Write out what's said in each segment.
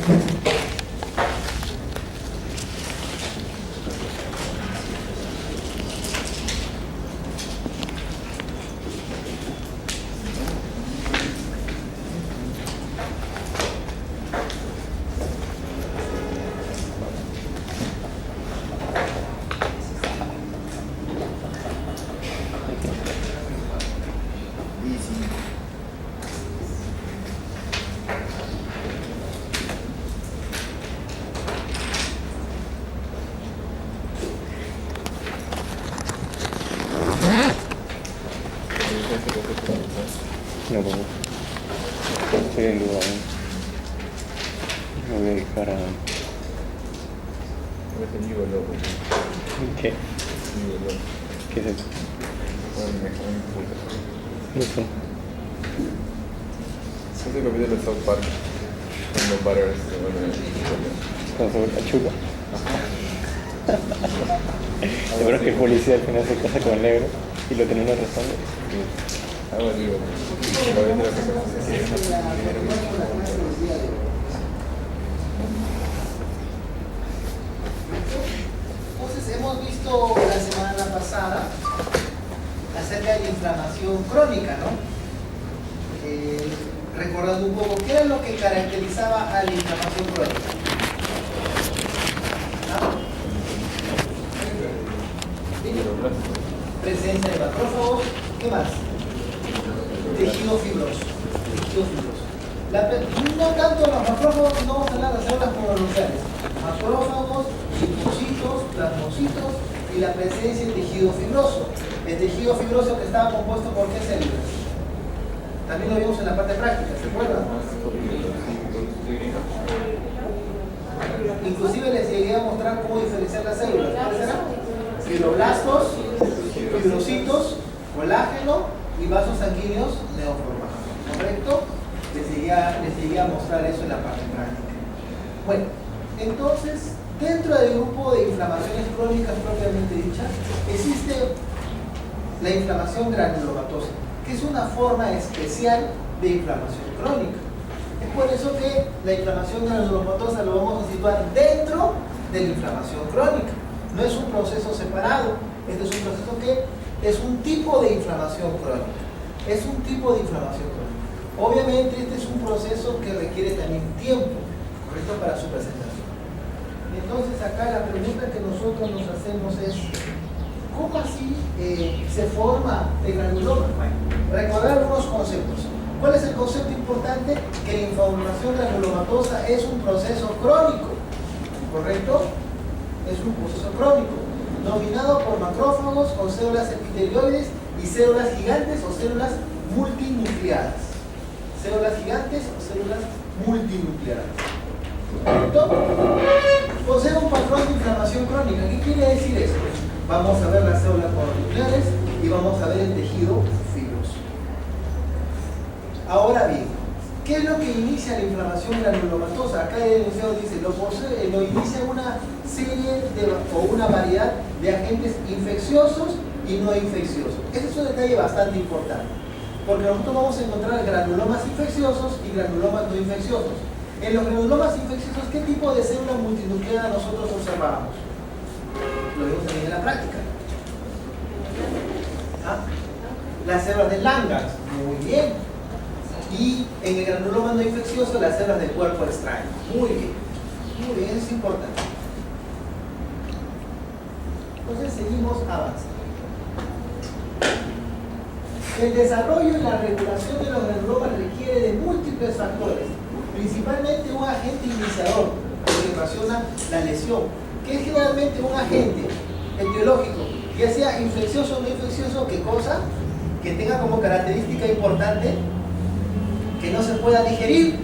No, como estoy en duda aún. Me voy a dedicar a... ¿Qué? ¿Qué es eso? No sé. Es el capítulo de South Park. Cuando Butters se vuelve ¿Con sobre la chupa? Seguro que el policía al final se casa con el negro y lo termina arrestando. algo así, Entonces hemos visto la semana pasada acerca de la inflamación crónica, ¿no? Recordando un poco, ¿qué era lo que caracterizaba a la inflamación crónica? Presencia de macrófagos, ¿qué más? Tejido fibroso. No tanto los macrófagos, no vamos a hablar de las células mononucleares. Macrófagos, linfocitos, plasmocitos y la presencia de tejido fibroso. El tejido fibroso que estaba compuesto por ¿qué células? También lo vimos en la parte práctica, ¿se acuerdan? Inclusive les llegué a mostrar cómo diferenciar las células. ¿Cuáles eran? Fibroblastos, fibrocitos, colágeno y vasos sanguíneos neoformados. ¿Correcto? Les llegué a mostrar eso en la parte práctica. Bueno, entonces, dentro del grupo de inflamaciones crónicas propiamente dichas, existe la inflamación granulomatosa, que es una forma especial de inflamación crónica. Es por eso que la inflamación granulomatosa lo vamos a situar dentro de la inflamación crónica. No es un proceso separado, este es un proceso que es un tipo de inflamación crónica. Es un tipo de inflamación crónica. Obviamente este es un proceso que requiere también tiempo, ¿correcto?, para su presentación. Entonces acá la pregunta que nosotros nos hacemos es, ¿cómo así se forma el granuloma? Bueno, recordar algunos conceptos. ¿Cuál es el concepto importante? Que la inflamación granulomatosa es un proceso crónico, ¿correcto? Es un proceso crónico, dominado por macrófagos con células epitelioides y células gigantes o células multinucleadas. Células gigantes o células multinucleadas. ¿Correcto? Posee un patrón de inflamación crónica. ¿Qué quiere decir esto? Vamos a ver las células mononucleares y vamos a ver el tejido fibroso. Ahora bien, ¿qué es lo que inicia la inflamación granulomatosa? Acá el enunciado dice, lo inicia una serie o una variedad de agentes infecciosos y no infecciosos. Este es un detalle bastante importante, porque nosotros vamos a encontrar granulomas infecciosos y granulomas no infecciosos. En los granulomas infecciosos, ¿qué tipo de célula multinucleada nosotros observamos? Lo vemos también en la práctica. ¿Ah? Las células de Langerhans, muy bien. Y en el granuloma no infeccioso, las células del cuerpo extraño. Muy bien, eso es importante. Entonces seguimos avanzando. El desarrollo y la regulación de los granulomas requiere de múltiples factores, principalmente un agente iniciador que ocasiona la lesión, que es generalmente un agente etiológico, ya sea infeccioso o no infeccioso. ¿Qué cosa? Que tenga como característica importante que no se pueda digerir,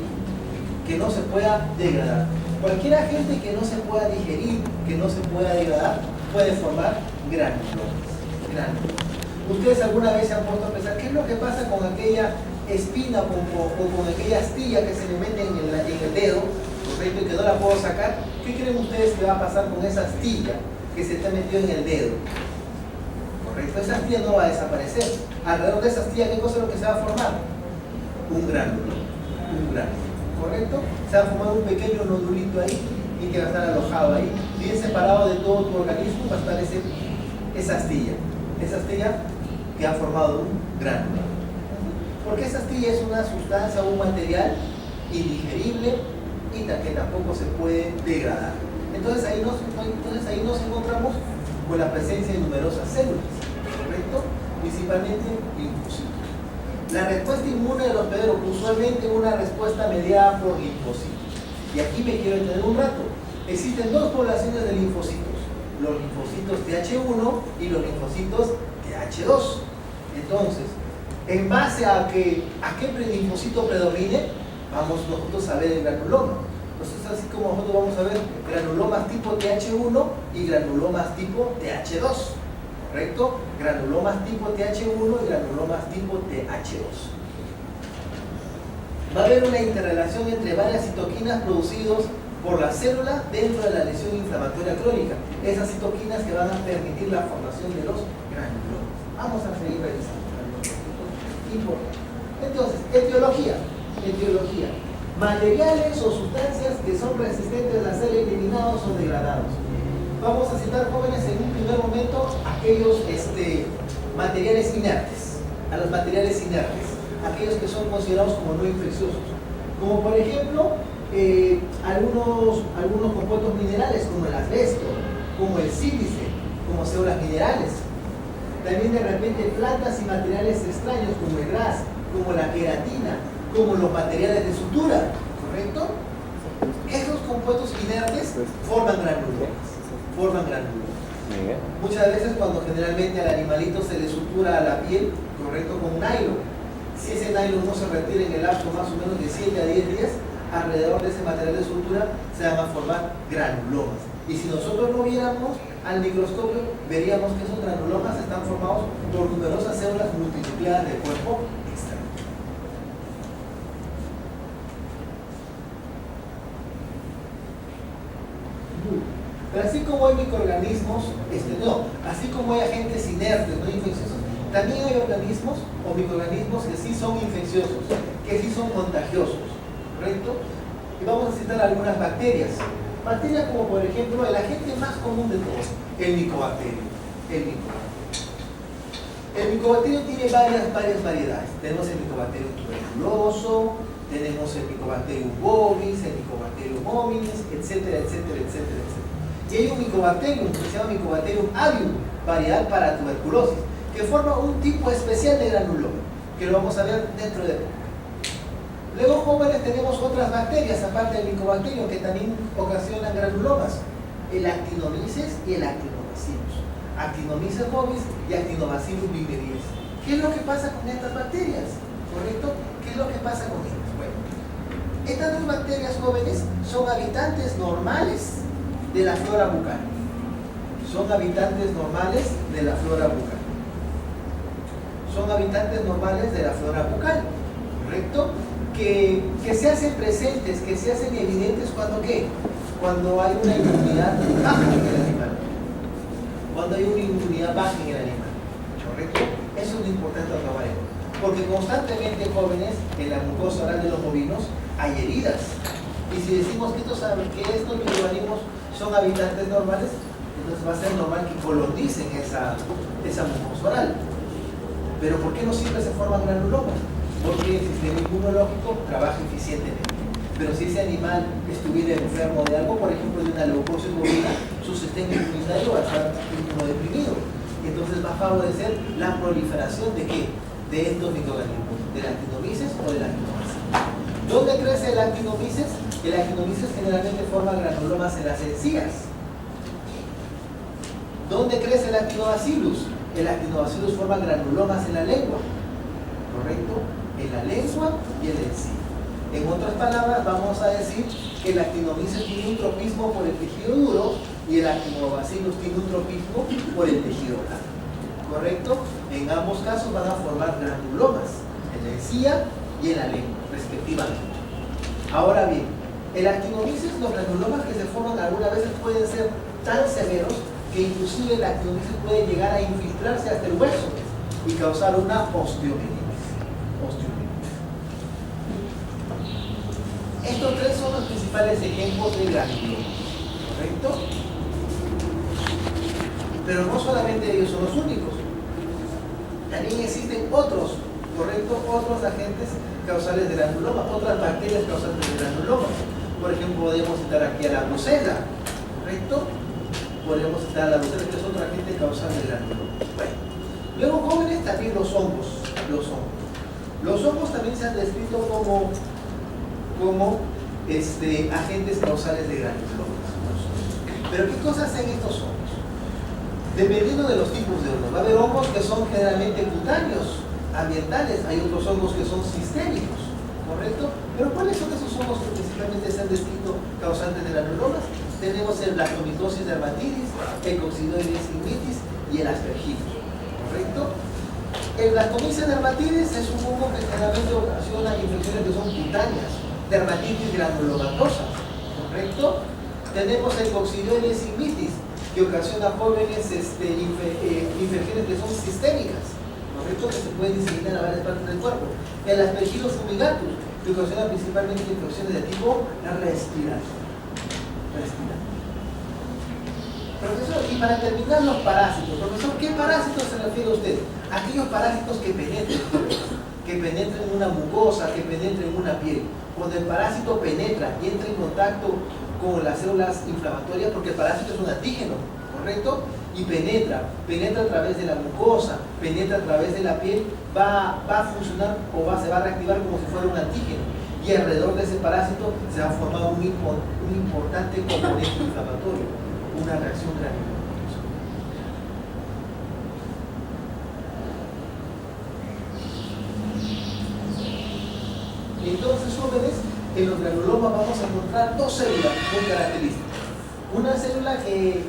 que no se pueda degradar. Cualquier agente que no se pueda digerir, que no se pueda degradar, puede formar granulomas. ¿Ustedes alguna vez se han puesto a pensar qué es lo que pasa con aquella espina o con aquella astilla que se le mete en el dedo, correcto, y que no la puedo sacar? ¿Qué creen ustedes que va a pasar con esa astilla que se está metido en el dedo? Correcto, esa astilla no va a desaparecer. Alrededor de esa astilla, ¿qué cosa es lo que se va a formar? Un gránulo, ¿correcto? Se va a formar un pequeño nodulito ahí y que va a estar alojado ahí, bien separado de todo tu organismo, va a estar esa astilla que ha formado un gránulo. Porque esa astilla es una sustancia o un material indigerible y que tampoco se puede degradar. Entonces ahí nos encontramos con la presencia de numerosas células, ¿correcto? Principalmente linfocitos. La respuesta inmune de los hospederos, usualmente una respuesta mediada por linfocitos. Y aquí me quiero detener un rato. Existen dos poblaciones de linfocitos, los linfocitos TH1 y los linfocitos TH2. Entonces, en base a qué linfocito predomine, vamos nosotros a ver el granuloma. Entonces, así como nosotros vamos a ver granulomas tipo TH1 y granulomas tipo TH2, ¿correcto? Granulomas tipo TH1 y granulomas tipo TH2. Va a haber una interrelación entre varias citoquinas producidas por la célula dentro de la lesión inflamatoria crónica. Esas citoquinas que van a permitir la formación de los granulomas. Vamos a seguir revisando. Importante. Entonces, etiología. Materiales o sustancias que son resistentes a ser eliminados o degradados. Vamos a citar, jóvenes, en un primer momento aquellos materiales inertes. A los materiales inertes. Aquellos que son considerados como no infecciosos. Como por ejemplo, algunos compuestos minerales como el asbesto, como el sílice, como células minerales. También de repente plantas y materiales extraños como el gras, como la queratina, como los materiales de sutura, ¿correcto? Esos compuestos inertes forman granulomas. Muchas veces cuando generalmente al animalito se le sutura a la piel, ¿correcto? Con nylon. Si ese nylon no se retira en el lapso más o menos de 7 a 10 días, alrededor de ese material de sutura se van a formar granulomas. Y si nosotros lo viéramos al microscopio, veríamos que esos granulomas están formados por numerosas células multinucleadas del cuerpo externo. Pero así como hay microorganismos, así como hay agentes inertes, no infecciosos, también hay organismos o microorganismos que sí son infecciosos, que sí son contagiosos, ¿correcto? Y vamos a citar algunas bacterias. Bacterias como por ejemplo el agente más común de todos, el micobacterio. El micobacterio tiene varias variedades. Tenemos el micobacterium tuberculoso, tenemos el micobacterium bovis, el micobacterium hominis, etcétera. Y hay un micobacterium que se llama micobacterium avium, variedad para tuberculosis, que forma un tipo especial de granuloma, que lo vamos a ver dentro de poco. Luego, jóvenes, tenemos otras bacterias, aparte del micobacterium, que también ocasionan granulomas, el actinomyces y el actinobacillus. Actinomyces bovis y actinobacillus viridis. ¿Qué es lo que pasa con estas bacterias? ¿Correcto? ¿Qué es lo que pasa con ellas? Bueno, estas dos bacterias, jóvenes, son habitantes normales de la flora bucal. Son habitantes normales de la flora bucal. ¿Correcto? Que se hacen presentes, que se hacen evidentes cuando ¿qué? Cuando hay una inmunidad baja en el animal. ¿Correcto? Eso es lo importante de acabar. Porque constantemente, jóvenes, en la mucosa oral de los bovinos hay heridas. Y si decimos que estos microorganismos son habitantes normales, entonces va a ser normal que colonicen esa mucosa oral. Pero ¿por qué no siempre se forman granulomas? Porque el sistema inmunológico trabaja eficientemente. Pero si ese animal estuviera enfermo de algo, por ejemplo de una leucosis bovina, su sistema inmunitario va a estar inmunodeprimido. Y entonces va a favorecer la proliferación ¿de qué? De estos microorganismos, del actinomyces o del actinobacillus. ¿Dónde crece el actinomyces? El actinomyces generalmente forma granulomas en las encías. ¿Dónde crece el actinobacillus? El actinobacillus forma granulomas en la lengua. ¿Correcto? En la lengua y en la encía. En otras palabras, vamos a decir que el actinomyces tiene un tropismo por el tejido duro y el actinobacillus tiene un tropismo por el tejido blando. ¿Correcto? En ambos casos van a formar granulomas en la encía y en la lengua, respectivamente. Ahora bien, el actinomyces, los granulomas que se forman algunas veces pueden ser tan severos que inclusive el actinomyces puede llegar a infiltrarse hasta el hueso y causar una osteomenitis. Estos tres son los principales ejemplos de granuloma, ¿correcto? Pero no solamente ellos son los únicos. También existen otros, ¿correcto? Otros agentes causales de granuloma, otras bacterias causantes de granuloma. Por ejemplo, podemos citar aquí a la brucela, ¿correcto? Podemos citar a la brucela, que es otro agente causal de granuloma. Bueno, luego jóvenes, también los hongos. Los hongos también se han descrito como agentes causales de granulomas. Pero ¿qué cosas hacen estos hongos? Dependiendo de los tipos de hongos, va a haber hongos que son generalmente cutáneos, ambientales, hay otros hongos que son sistémicos, ¿correcto? Pero ¿cuáles son esos hongos que principalmente se han descrito causantes de granulomas? Tenemos el Blastomycosis dermatitis, el Coccidioides ignitis y el Aspergillus, ¿correcto? El Blastomyces dermatitis es un hongo que generalmente ocasiona infecciones que son cutáneas, dermatitis granulomatosa, ¿correcto? Tenemos el Coccidioides ignitis, que ocasiona jóvenes infecciones que son sistémicas, ¿correcto? Que se pueden diseminar a varias partes del cuerpo. El Aspergillus fumigatus, que ocasiona principalmente infecciones de tipo respiratorio. Profesor, y para terminar los parásitos, profesor, ¿qué parásitos se refiere a usted? Aquellos parásitos que penetren en una mucosa, que penetren en una piel. Cuando el parásito penetra y entra en contacto con las células inflamatorias, porque el parásito es un antígeno, ¿correcto? Y penetra a través de la mucosa, penetra a través de la piel, va a funcionar o se va a reactivar como si fuera un antígeno. Y alrededor de ese parásito se va a formar un importante componente inflamatorio, una reacción granulomatosa. Entonces, jóvenes, en los granulomas vamos a encontrar dos células muy características. Una célula que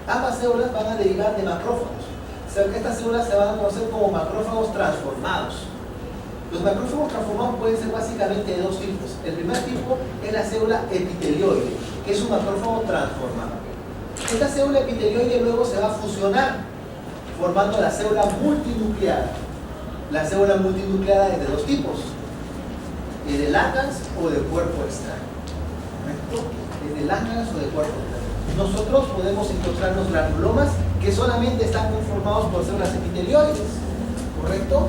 ambas células van a derivar de macrófagos. O sea que estas células se van a conocer como macrófagos transformados. Los macrófagos transformados pueden ser básicamente de dos tipos. El primer tipo es la célula epitelioide, que es un macrófago transformado. Esta célula epitelioide luego se va a fusionar, formando la célula multinucleada. La célula multinucleada es de dos tipos: es de Langerhans o de cuerpo extraño. ¿Correcto? Es de Langerhans o de cuerpo extraño. Nosotros podemos encontrarnos granulomas que solamente están conformados por células epitelioides, ¿correcto?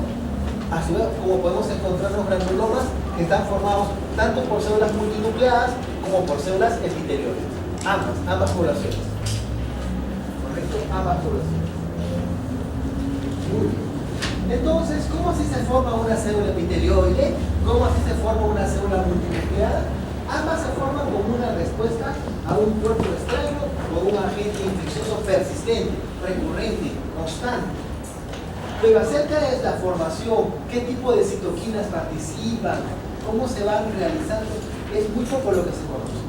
Así como podemos encontrarnos granulomas que están formados tanto por células multinucleadas como por células epitelioides. Ambas poblaciones. ¿Correcto? Ambas poblaciones. Muy bien. Entonces, ¿cómo así se forma una célula epitelioide? ¿Cómo así se forma una célula multinucleada? Ambas se forman como una respuesta a un cuerpo extraño o un agente infeccioso persistente, recurrente, constante. Pero acerca de la formación, qué tipo de citoquinas participan, cómo se van realizando, es muy poco lo que se conoce.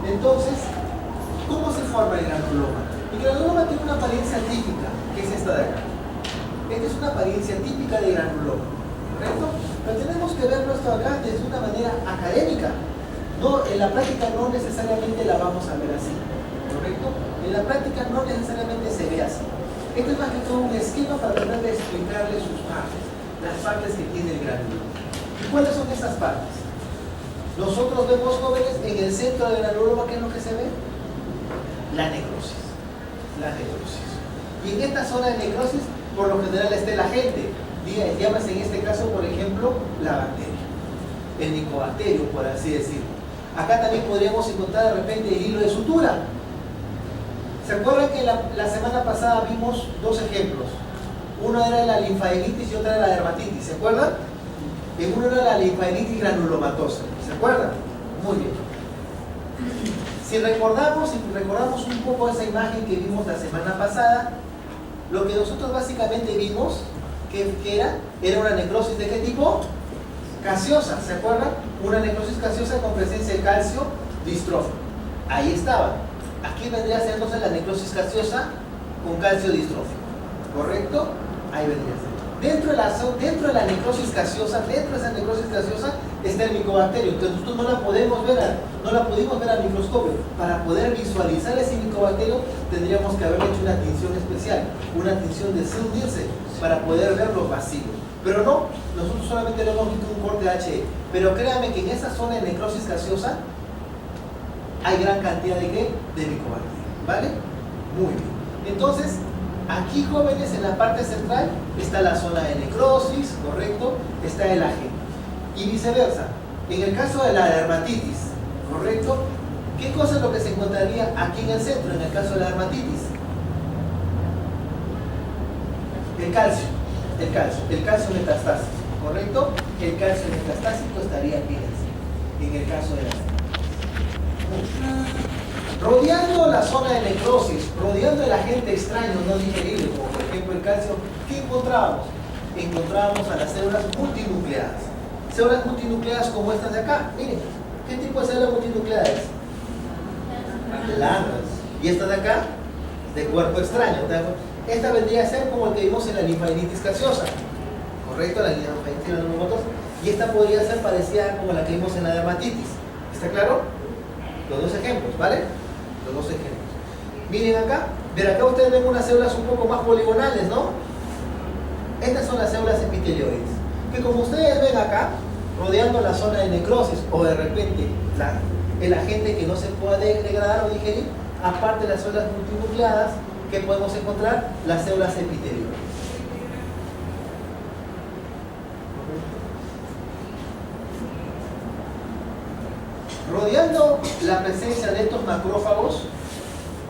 Entonces, ¿cómo se forma el granuloma? El granuloma tiene una apariencia típica, que es esta de acá. Esta es una apariencia típica de granuloma, ¿correcto? Pero tenemos que verlo esto acá desde una manera académica. No, en la práctica no necesariamente la vamos a ver así, ¿correcto? En la práctica no necesariamente se ve así. Esto es más que todo un esquema para tratar de explicarle sus partes, las partes que tiene el granuloma. ¿Y cuáles son estas partes? Nosotros vemos, jóvenes, en el centro del granuloma, ¿qué es lo que se ve? La necrosis. La necrosis. Y en esta zona de necrosis, por lo general está el agente. Llámase en este caso, por ejemplo, la bacteria. El micobacterio, por así decirlo. Acá también podríamos encontrar de repente el hilo de sutura. ¿Se acuerdan que la semana pasada vimos dos ejemplos? Uno era la linfadengitis y otra era la dermatitis, ¿se acuerdan? En uno era la linfadengitis granulomatosa, ¿se acuerdan? Muy bien. Si recordamos un poco esa imagen que vimos la semana pasada, lo que nosotros básicamente vimos que era una necrosis ¿de qué tipo? Gaseosa, ¿se acuerdan? Una necrosis gaseosa con presencia de calcio distrófico. Ahí estaba. Aquí vendría a ser entonces la necrosis gaseosa con calcio distrófico, ¿correcto? Ahí vendría a ser. Dentro de la necrosis gaseosa, dentro de esa necrosis gaseosa está el micobacterio. Entonces nosotros no la pudimos ver al microscopio. Para poder visualizar ese micobacterio tendríamos que haber hecho una tinción especial, una tinción de Zell-Nielsen, para poder ver los vacíos. Pero no, nosotros solamente le hemos visto un corte HE. Pero créanme que en esa zona de necrosis gaseosa hay gran cantidad de ¿qué? De micobacterias, ¿vale? Muy bien. Entonces, aquí, jóvenes, en la parte central está la zona de necrosis, ¿correcto? Está el agente. Y viceversa. En el caso de la dermatitis, ¿correcto? ¿Qué cosa es lo que se encontraría aquí en el centro, en el caso de la dermatitis? El calcio metastásico, ¿correcto? El calcio metastásico estaría aquí en el caso de la dermatitis. Rodeando la zona de necrosis, rodeando el agente extraño no digerible, como por ejemplo el calcio, ¿qué encontrábamos? Encontrábamos a las células multinucleadas. Células multinucleadas como estas de acá. Miren, ¿qué tipo de células multinucleadas? Planas. Y esta de acá, de cuerpo extraño. Esta vendría a ser como el que vimos en la linfadenitis gaseosa, ¿correcto? La linfadenitis granulomatous. Y esta podría ser parecida como la que vimos en la dermatitis. ¿Está claro? Los dos ejemplos, ¿vale? Los dos ejemplos. Miren acá, ver acá ustedes ven unas células un poco más poligonales, ¿no? Estas son las células epitelioides, que como ustedes ven acá, rodeando la zona de necrosis o de repente el agente que no se puede degradar o digerir, aparte de las células multinucleadas, que podemos encontrar las células epitelioides. Rodeando la presencia de estos macrófagos,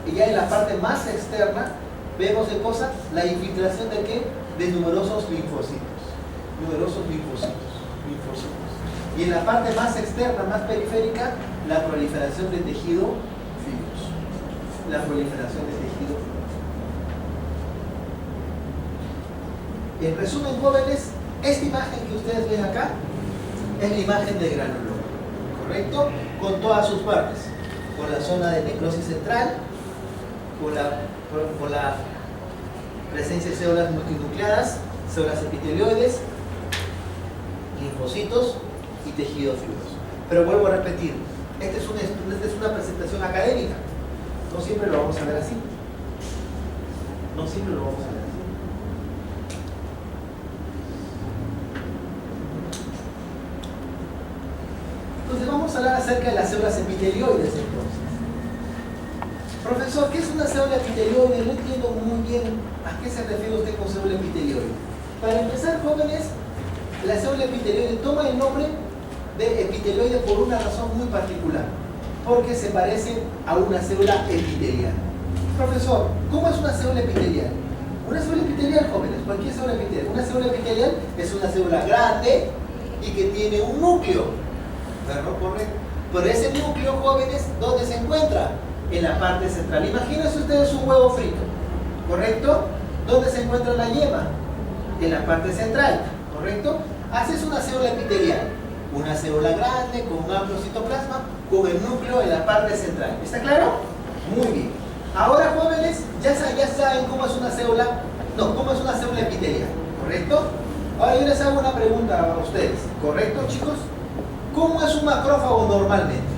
y ya en la parte más externa, vemos de cosas, la infiltración de ¿qué? De numerosos linfocitos. Y en la parte más externa, más periférica, la proliferación de tejido fibroso. En resumen, jóvenes, esta imagen que ustedes ven acá es la imagen de granuloma, ¿correcto? Con todas sus partes, con la zona de necrosis central, con la presencia de células multinucleadas, células epitelioides, linfocitos y tejido fibroso. Pero vuelvo a repetir, esta es una presentación académica, no siempre lo vamos a ver así. Entonces vamos a hablar acerca de las células epitelioides entonces. Profesor, ¿qué es una célula epitelioide? No entiendo muy bien a qué se refiere usted con célula epitelioide. Para empezar, jóvenes, la célula epitelioide toma el nombre de epitelioide por una razón muy particular, porque se parece a una célula epitelial. Profesor, ¿cómo es una célula epitelial? Una célula epitelial, jóvenes, cualquier célula epitelial. Una célula epitelial es una célula grande y que tiene un núcleo. ¿Verdad? Correcto. Pero ese núcleo, jóvenes, ¿dónde se encuentra? En la parte central. Imagínense ustedes un huevo frito, ¿correcto? ¿Dónde se encuentra la yema? En la parte central, ¿correcto? Así es una célula epitelial. Una célula grande, con un amplio citoplasma, con el núcleo en la parte central. ¿Está claro? Muy bien. Ahora, jóvenes, ya saben cómo es una célula, cómo es una célula epitelial, ¿correcto? Ahora yo les hago una pregunta a ustedes, ¿correcto, chicos? ¿Cómo es un macrófago normalmente?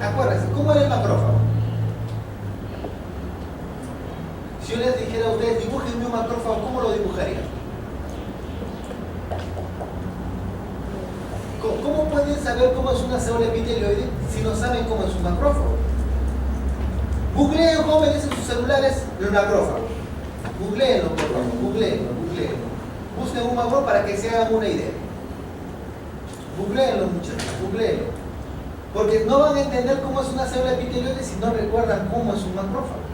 Acuérdense, ¿cómo era el macrófago? Si yo les dijera a ustedes, dibújenme un macrófago, ¿cómo lo dibujarían? ¿Cómo pueden saber cómo es una célula epitelioide si no saben cómo es un macrófago? Googleen, jóvenes, en sus celulares el macrófago. Googleenlo, por favor, googleenlo. Busquen un macrófago para que se hagan una idea. Googleenlo, muchachos, googleenlo. Porque no van a entender cómo es una célula epitelioide si no recuerdan cómo es un macrófago.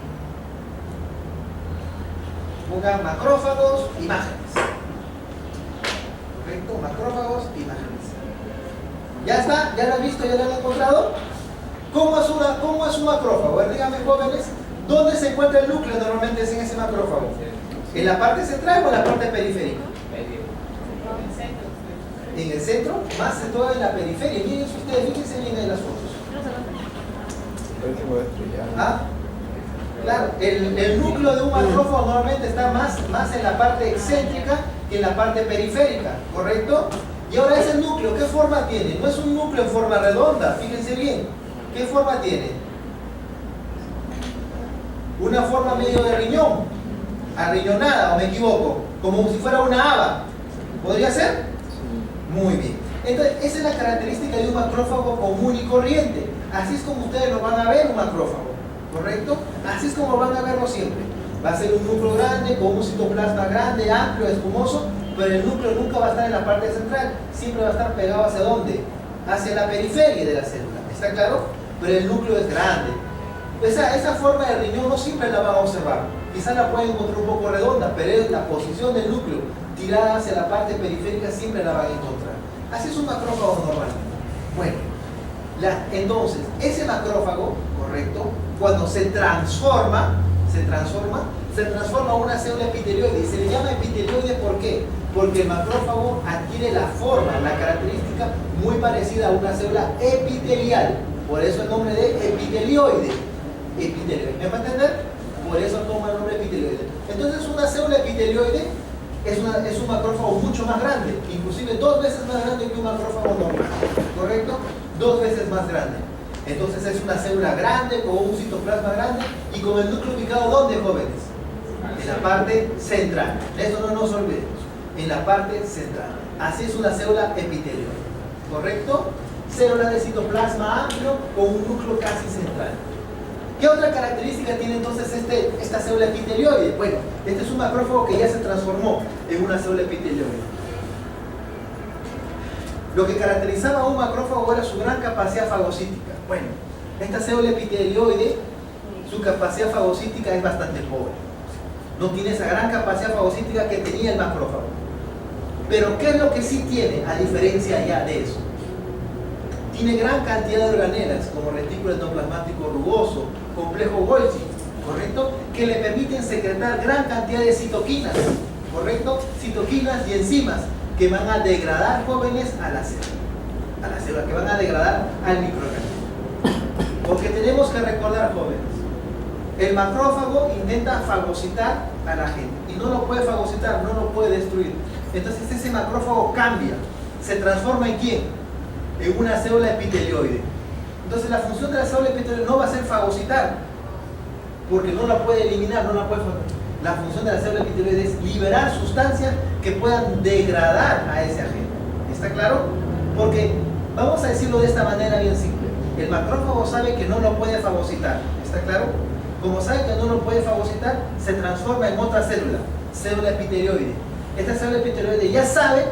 Pongan macrófagos, imágenes. ¿Correcto? Macrófagos, imágenes. ¿Ya está? ¿Ya lo han visto? ¿Ya lo han encontrado? ¿Cómo es un macrófago? A ver, díganme, jóvenes, ¿dónde se encuentra el núcleo normalmente en ese macrófago? ¿En la parte central o en la parte periférica? En el centro, más de todo en la periferia. Miren ustedes, fíjense bien en las fotos. ¿Ah? Claro, el núcleo de un macrófago normalmente está más en la parte excéntrica que en la parte periférica, ¿correcto? Y ahora ese núcleo, ¿qué forma tiene? No es un núcleo en forma redonda, fíjense bien. ¿Qué forma tiene? Una forma medio de riñón, Arriñonada, ¿o me equivoco? Como si fuera una haba. ¿Podría ser? Muy bien. Entonces, esa es la característica de un macrófago común y corriente. Así es como ustedes lo van a ver un macrófago, ¿correcto? Así es como van a verlo siempre. Va a ser un núcleo grande, con un citoplasma grande, amplio, espumoso, pero el núcleo nunca va a estar en la parte central, siempre va a estar pegado ¿hacia dónde? Hacia la periferia de la célula, ¿está claro? Pero el núcleo es grande. Esa forma de riñón no siempre la van a observar. Quizás la pueden encontrar un poco redonda, pero es la posición del núcleo tirada hacia la parte periférica, siempre la van a encontrar. Así es un macrófago normal. Bueno, entonces, ese macrófago, correcto, cuando se transforma a una célula epitelioide. Y se le llama epitelioide, ¿por qué? Porque el macrófago adquiere la forma, la característica muy parecida a una célula epitelial. Por eso el nombre de epitelioide. ¿Me va a entender? Por eso toma el nombre epitelioide. Entonces, una célula epitelioide es un macrófago mucho más grande, inclusive 2 veces más grande que un macrófago normal, ¿correcto? 2 veces más grande. Entonces es una célula grande, con un citoplasma grande y con el núcleo ubicado ¿dónde, jóvenes? En la parte central. Eso no nos olvidemos. En la parte central. Así es una célula epitelioide, ¿correcto? Célula de citoplasma amplio con un núcleo casi central. ¿Qué otra característica tiene entonces esta célula epitelioide? Bueno, este es un macrófago que ya se transformó en una célula epitelioide. Lo que caracterizaba a un macrófago era su gran capacidad fagocítica. Bueno, esta célula epitelioide, su capacidad fagocítica es bastante pobre. No tiene esa gran capacidad fagocítica que tenía el macrófago. Pero ¿qué es lo que sí tiene, a diferencia ya de eso? Tiene gran cantidad de organelas, como retículo endoplasmático rugoso, complejo Golgi, ¿correcto? Que le permiten secretar gran cantidad de citoquinas, ¿correcto? Citoquinas y enzimas que van a degradar, jóvenes, a la célula, que van a degradar al microorganismo. Porque tenemos que recordar, jóvenes, el macrófago intenta fagocitar a la gente y no lo puede fagocitar, no lo puede destruir. Entonces ese macrófago cambia, se transforma ¿en quién? En una célula epitelioide. Entonces la función de la célula epitelioide no va a ser fagocitar, porque no la puede eliminar, no la puede fagocitar. La función de la célula epitelioide es liberar sustancias que puedan degradar a ese agente. ¿Está claro? Porque, vamos a decirlo de esta manera bien simple, el macrófago sabe que no lo puede fagocitar. ¿Está claro? Como sabe que no lo puede fagocitar, se transforma en otra célula epitelioide. Esta célula epitelioide ya sabe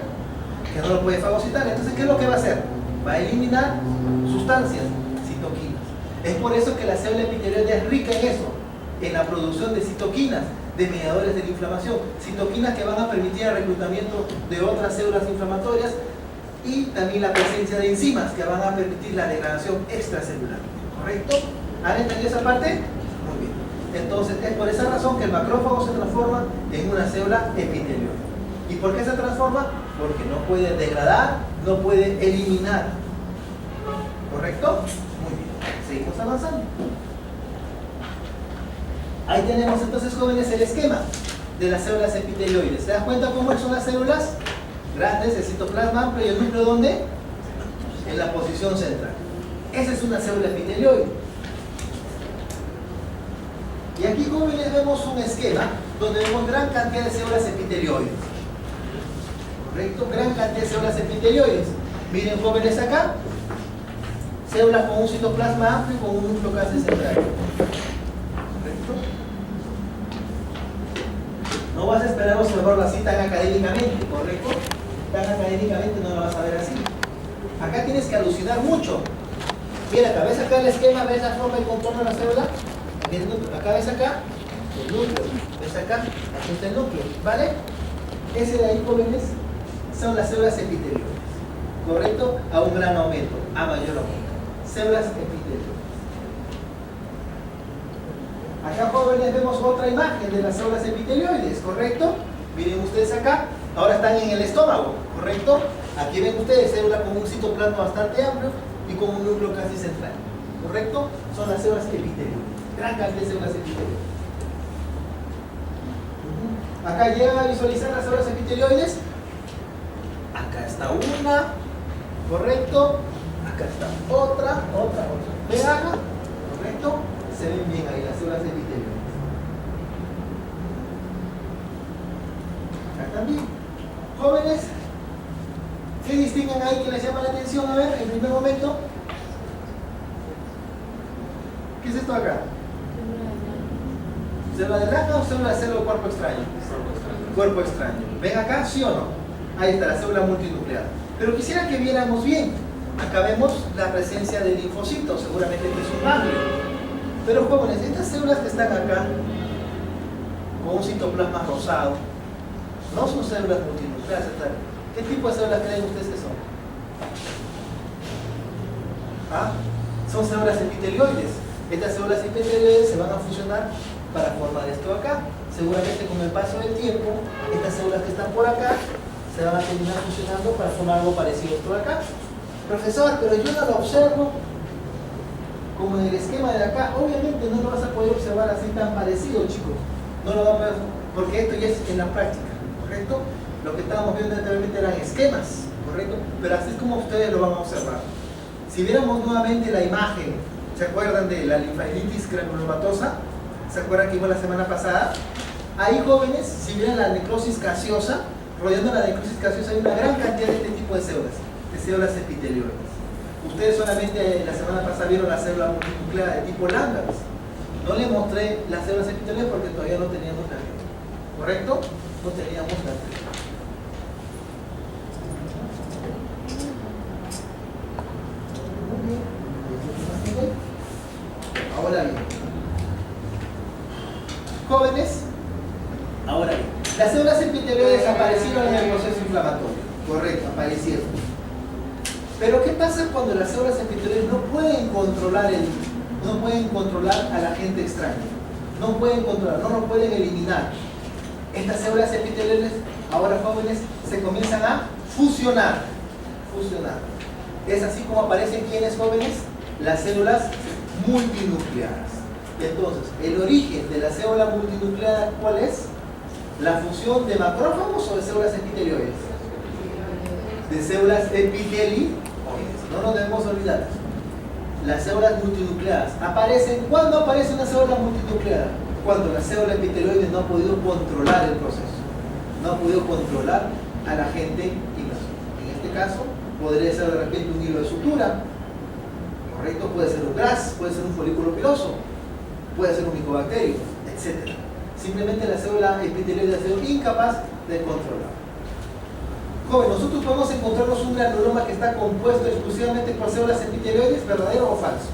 que no lo puede fagocitar. Entonces, ¿qué es lo que va a hacer? Va a eliminar sustancias, citoquinas. Es por eso que la célula epitelioide es rica en eso, en la producción de citoquinas, de mediadores de la inflamación, citoquinas que van a permitir el reclutamiento de otras células inflamatorias y también la presencia de enzimas que van a permitir la degradación extracelular. ¿Correcto? ¿Han entendido esa parte? Muy bien. Entonces, es por esa razón que el macrófago se transforma en una célula epitelioide. ¿Y por qué se transforma? Porque no puede degradar, no puede eliminar. ¿Correcto? Muy bien. Seguimos avanzando. Ahí tenemos entonces, jóvenes, el esquema de las células epitelioides. ¿Se dan cuenta cómo son las células? Grandes, el citoplasma amplio y el núcleo ¿dónde? En la posición central. Esa es una célula epitelioide. Y aquí, jóvenes, vemos un esquema donde vemos gran cantidad de células epitelioides. ¿Correcto? Gran cantidad de células epitelioides. Miren, jóvenes, acá. Células con un citoplasma amplio y con un núcleo casi central. No vas a esperar observarlo así tan académicamente, ¿correcto? Tan académicamente no lo vas a ver así. Acá tienes que alucinar mucho. Mira, acá ves acá el esquema, ves la forma y contorno de la célula. Acá ves acá el núcleo, ves acá, aquí está el núcleo, ¿vale? Ese de ahí, jóvenes, son las células epitelioides, ¿correcto? A un gran aumento, a mayor aumento. Células epitelioides. Acá, jóvenes, vemos otra imagen de las células epitelioides, ¿correcto? Miren ustedes acá, ahora están en el estómago, ¿correcto? Aquí ven ustedes células con un citoplasma bastante amplio y con un núcleo casi central, ¿correcto? Son las células epitelioides, gran cantidad de células epitelioides. Acá llegan a visualizar las células epitelioides. Acá está una, ¿correcto? Acá está otra. ¿Ven acá? ¿Correcto? Se ven bien ahí las células epitelioides. también. Jóvenes, ¿qué distinguen ahí que les llama la atención? A ver, en primer momento. ¿Qué es esto acá? ¿Célula de Langhans o célula de cuerpo extraño? Cuerpo extraño. ¿Ven acá? ¿Sí o no? Ahí está la célula multinuclear. Pero quisiera que viéramos bien. Acá vemos la presencia de linfocitos, seguramente que es un ganglio. Pero jóvenes, estas células que están acá, con un citoplasma rosado, no son células multinucleares. ¿Qué tipo de células creen ustedes que son? ¿Ah? Son células epitelioides. Estas células epitelioides se van a fusionar para formar esto acá. Seguramente con el paso del tiempo, estas células que están por acá se van a terminar fusionando para formar algo parecido a esto de acá. Profesor, pero yo no lo observo como en el esquema de acá. Obviamente no lo vas a poder observar así tan parecido, chicos. No lo va a poder, porque esto ya es en la práctica, ¿correcto? Lo que estábamos viendo anteriormente eran esquemas, ¿correcto? Pero así es como ustedes lo van a observar. Si viéramos nuevamente la imagen, ¿se acuerdan de la linfadenitis granulomatosa? ¿Se acuerdan que vimos la semana pasada? Ahí, jóvenes, si vieran la necrosis gaseosa, rodeando la necrosis gaseosa hay una gran cantidad de este tipo de células epitelioides. Ustedes solamente la semana pasada vieron la célula multinuclear de tipo Langhans. No les mostré las células epitelioides porque todavía no teníamos la red. ¿Correcto? No teníamos la red. Ahora bien, jóvenes, ahora bien, las células epitelioides aparecieron en el proceso inflamatorio, correcto, aparecieron. Pero ¿qué pasa cuando las células epitelioides no pueden controlar al agente extraño? No pueden controlar, no lo pueden eliminar. Estas células epitelioides, ahora jóvenes, se comienzan a fusionar. Es así como aparecen quienes, jóvenes, las células multinucleares. Entonces, el origen de la célula multinuclear, ¿cuál es? ¿La fusión de macrófagos o de células epitelioides? De células epitelioides. No nos debemos olvidar. Las células multinucleares aparecen. ¿Cuándo aparece una célula multinuclear? Cuando la célula epitelioide no ha podido controlar el proceso. No ha podido controlar al agente invasor. En este caso, podría ser de repente un hilo de sutura. ¿Correcto? Puede ser un GRAS, puede ser un folículo piloso, puede ser un micobacterio, etc. Simplemente la célula epitelioide ha sido incapaz de controlar. Joven, nosotros podemos encontrarnos un granuloma que está compuesto exclusivamente por células epitelioides, ¿verdadero o falso?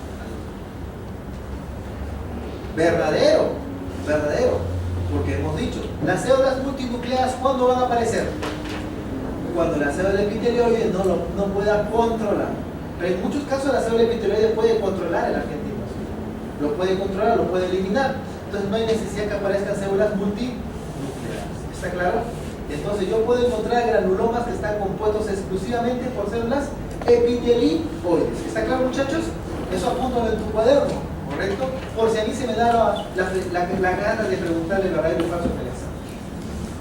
Verdadero, porque hemos dicho, las células multinucleadas, ¿cuándo van a aparecer? Cuando la célula epitelioide no pueda controlar. Pero en muchos casos la célula epitelioide puede controlar el agente invasor. Lo puede controlar, lo puede eliminar. Entonces no hay necesidad que aparezcan células multinucleares. ¿Está claro? Entonces yo puedo encontrar granulomas que están compuestos exclusivamente por células epitelioides. ¿Está claro, muchachos? Eso apúntalo en tu cuaderno, ¿correcto? Por si a mí se me da la gana de preguntarle la verdad de falso interesante.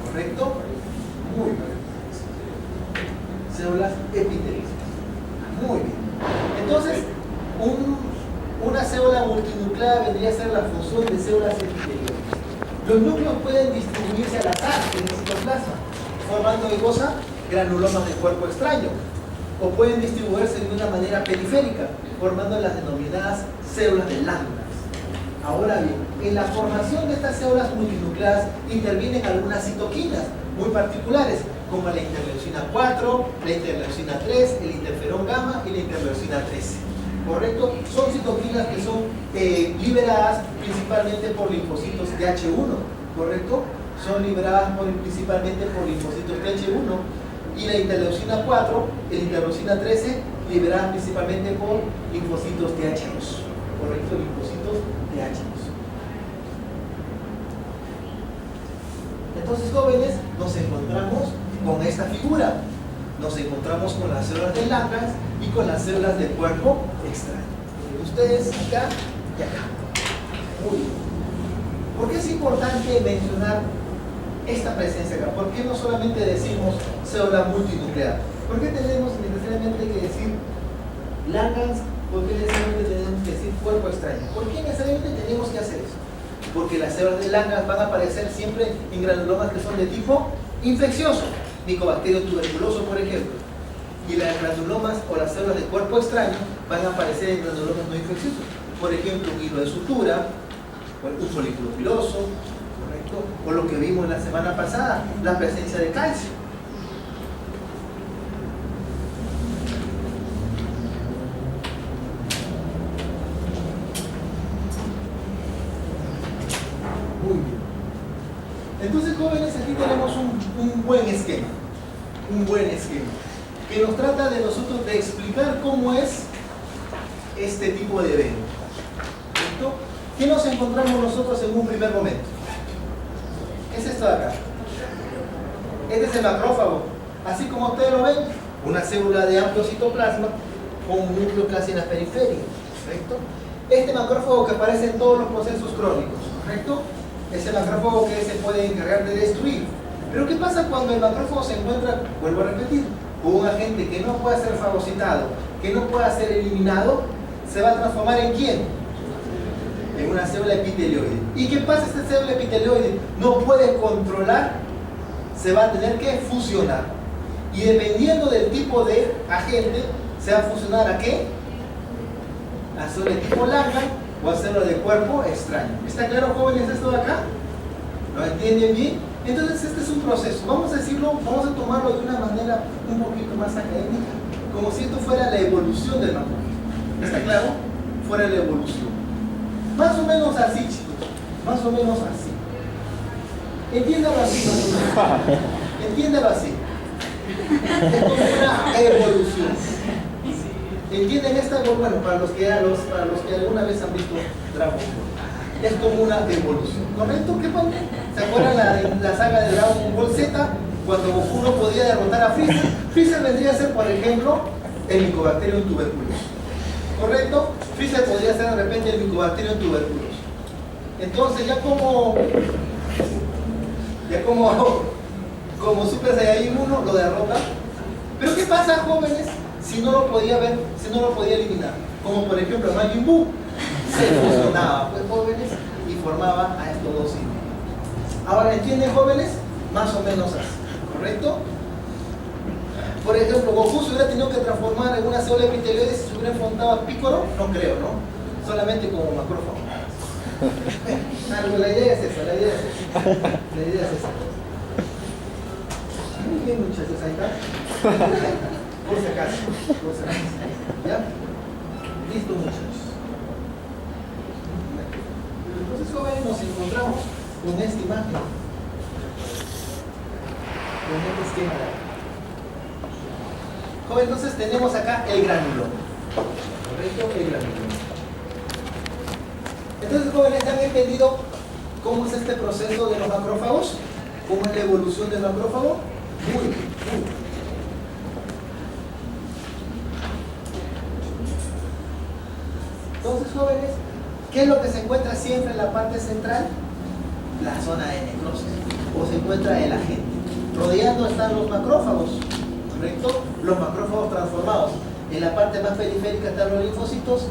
¿Correcto? Muy bien. Células epitelioides. Muy bien. Entonces, una célula multinuclear vendría a ser la función de células epitelioides. Los núcleos pueden distribuirse al azar en el citoplasma, formando ¿qué cosa? Granulomas de cuerpo extraño. O pueden distribuirse de una manera periférica, formando las denominadas células de Langhans. Ahora bien, en la formación de estas células multinucleares intervienen algunas citoquinas muy particulares, como la interleucina 4, la interleucina 3, el interferón gamma y la interleucina 13. ¿Correcto? Son citoquinas que son liberadas principalmente por linfocitos TH1, ¿correcto? Son liberadas principalmente por linfocitos TH1 y la interleucina 4, la interleucina 13, liberadas principalmente por linfocitos TH2, ¿correcto? Linfocitos TH2. Entonces, jóvenes, nos encontramos con esta figura. Nos encontramos con las células de Langhans y con las células de cuerpo extraño. Ustedes acá y acá. Muy bien. ¿Por qué es importante mencionar esta presencia acá? ¿Por qué no solamente decimos célula multinuclear? ¿Por qué tenemos necesariamente que decir Langhans? ¿Por qué necesariamente tenemos que decir cuerpo extraño? ¿Por qué necesariamente tenemos que hacer eso? Porque las células de Langhans van a aparecer siempre en granulomas que son de tipo infeccioso, Mycobacterium tuberculoso, por ejemplo. Y las granulomas o las células de cuerpo extraño van a aparecer en granulomas no infecciosos. Por ejemplo, un hilo de sutura, o un folículo piloso, ¿correcto? O lo que vimos la semana pasada, la presencia de calcio. Muy bien. Entonces, jóvenes, aquí tenemos un buen esquema. Un buen esquema. Que nos trata de nosotros de explicar cómo es este tipo de evento. ¿Correcto? ¿Qué nos encontramos nosotros en un primer momento? ¿Qué es esto de acá? Este es el macrófago. Así como ustedes lo ven, una célula de amplio citoplasma con un núcleo casi en la periferia. ¿Correcto? Este macrófago que aparece en todos los procesos crónicos. ¿Correcto? Es el macrófago que se puede encargar de destruir. Pero ¿qué pasa cuando el macrófago se encuentra, vuelvo a repetir, con un agente que no puede ser fagocitado, que no pueda ser eliminado? ¿Se va a transformar en quién? En una célula epitelioide. ¿Y qué pasa? Esta célula epitelioide no puede controlar, se va a tener que fusionar. Y dependiendo del tipo de agente, se va a fusionar ¿a qué? A célula de tipo Langhans o a célula de cuerpo extraño. ¿Está claro, jóvenes, esto de acá? ¿Lo entienden bien? Entonces este es un proceso. Vamos a decirlo, vamos a tomarlo de una manera un poquito más académica, como si esto fuera la evolución del macrófago. ¿Está claro? Fuera la evolución. Más o menos así, chicos. Más o menos así. Entiéndalo así, más o menos. Entiéndalo así. Es como una evolución. ¿Entienden esta? Bueno, para los que alguna vez han visto Dragon Ball. Es como una evolución. ¿Correcto? ¿Qué pasa? ¿Se acuerdan la saga de Dragon Ball Z? Cuando Goku no podía derrotar a Freezer. Freezer vendría a ser, por ejemplo, el Mycobacterium tuberculoso. ¿Correcto? Freezer podría ser de repente el Mycobacterium tuberculoso. Entonces ya como Super Saiyajin 1 lo derrota. Pero ¿qué pasa, jóvenes, si no lo podía ver, si no lo podía eliminar? Como por ejemplo Majin Buu se fusionaba, pues, jóvenes, y formaba a estos dos individuos. Ahora, ¿entienden, jóvenes? Más o menos así, ¿correcto? Por ejemplo, Goku se hubiera tenido que transformar en una célula epitelioide si se hubiera enfrentado a Piccolo, no creo, ¿no? Solamente como macrófago. La idea es esa, la idea es esa. La idea es esa. Muy bien, muchachos, ahí está. Por si acaso, por si acaso. ¿Ya? Listo, muchachos. Entonces, jóvenes, nos encontramos con esta imagen. Con este esquema de acá. Joven, entonces tenemos acá el granuloma. ¿Correcto? El granuloma. Entonces, jóvenes, ¿han entendido cómo es este proceso de los macrófagos? ¿Cómo es la evolución del macrófago? Muy bien, muy bien. Entonces, jóvenes, ¿qué es lo que se encuentra siempre en la parte central? La zona de necrosis. O se encuentra el agente. Rodeando están los macrófagos. ¿Correcto? Los macrófagos transformados. En la parte más periférica están los linfocitos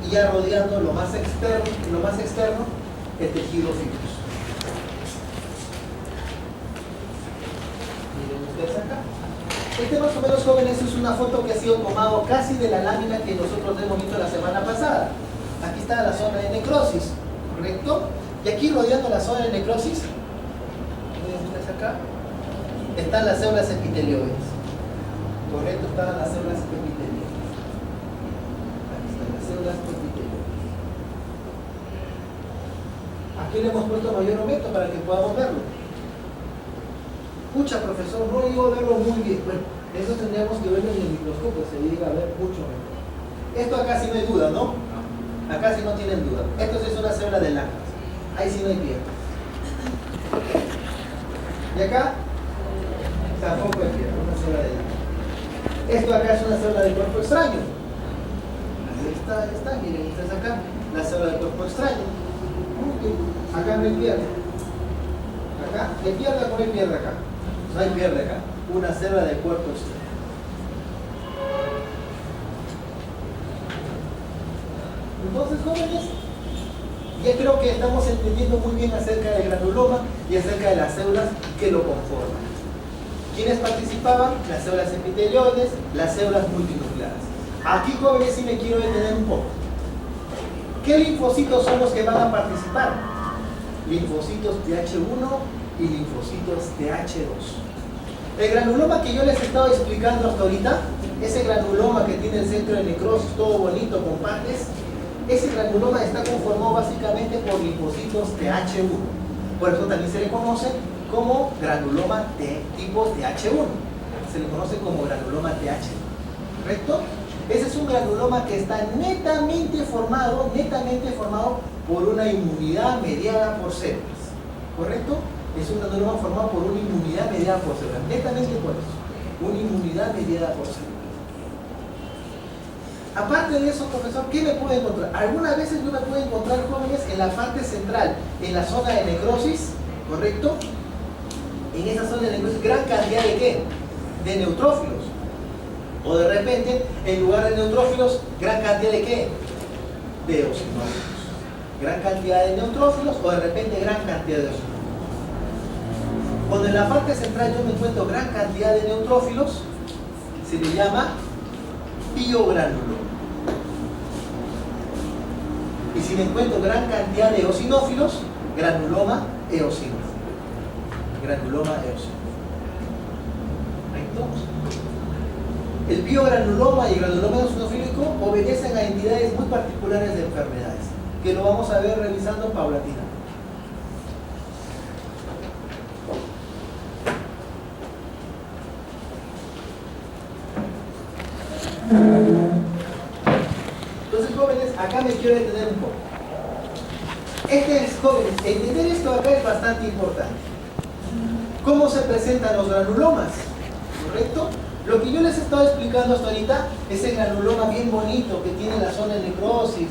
y ya rodeando lo más externo, el tejido fibroso. Miren ustedes acá. Este más o menos, jóvenes, es una foto que ha sido tomado casi de la lámina que nosotros hemos visto la semana pasada. Aquí está la zona de necrosis, ¿correcto? Y aquí rodeando la zona de necrosis, miren ustedes acá, están las células epitelioides. ¿Correcto? Están las células epitelioides. Aquí están las células epitelioides. Aquí le hemos puesto mayor aumento para que podamos verlo. Pucha, profesor, no llego a verlo muy bien. Bueno, eso tendríamos que verlo en el microscopio, se llega a ver mucho mejor. Esto acá sí no hay duda, ¿no? Acá sí no tienen duda. Esto sí es una célula de Langhans. Ahí sí no hay piedra. Y acá tampoco hay piedra, una célula de Langhans. Esto acá es una célula de cuerpo extraño. Ahí está, miren ustedes acá, la célula de cuerpo extraño. Acá no hay piedra. Acá hay piedra o no hay piedra acá. No hay piedra acá. Una célula de cuerpo extraño. Entonces, jóvenes, Ya creo que estamos entendiendo muy bien acerca del granuloma y acerca de las células que lo conforman. ¿Quiénes participaban? Las células epitelioides, las células multinucleares. Aquí, jóvenes, sí me quiero detener un poco. ¿Qué linfocitos son los que van a participar? Linfocitos TH1 y linfocitos TH2. El granuloma que yo les he estado explicando hasta ahorita, ese granuloma que tiene el centro de necrosis todo bonito con partes, ese granuloma está conformado básicamente por linfocitos TH1. Por eso también se le conoce como granuloma tipo TH1. Se le conoce como granuloma TH1. ¿Correcto? Ese es un granuloma que está netamente formado por una inmunidad mediada por células. ¿Correcto? Es un granuloma formado por una inmunidad mediada por células. Netamente por eso. Una inmunidad mediada por células. Aparte de eso, profesor, ¿qué me puedo encontrar? Algunas veces yo me puedo encontrar, jóvenes, en la parte central, en la zona de necrosis, ¿correcto? En esa zona de necrosis, gran cantidad de ¿qué? De neutrófilos. O de repente, en lugar de neutrófilos, gran cantidad de ¿qué? De eosinófilos. Gran cantidad de neutrófilos o de repente gran cantidad de eosinófilos. Cuando en la parte central yo me encuentro gran cantidad de neutrófilos, se le llama piogranuloma. Y si me encuentro gran cantidad de eosinófilos, granuloma eosinófilo. Granuloma eosinófilo. Entonces, el biogranuloma y el granuloma eosinofílico obedecen a entidades muy particulares de enfermedades, que lo vamos a ver revisando paulatinamente. Entonces, jóvenes, acá me quiero detener un poco. Jóvenes, entender esto acá es bastante importante. ¿Cómo se presentan los granulomas? ¿Correcto? Lo que yo les he estado explicando hasta ahorita, ese granuloma bien bonito que tiene la zona de necrosis,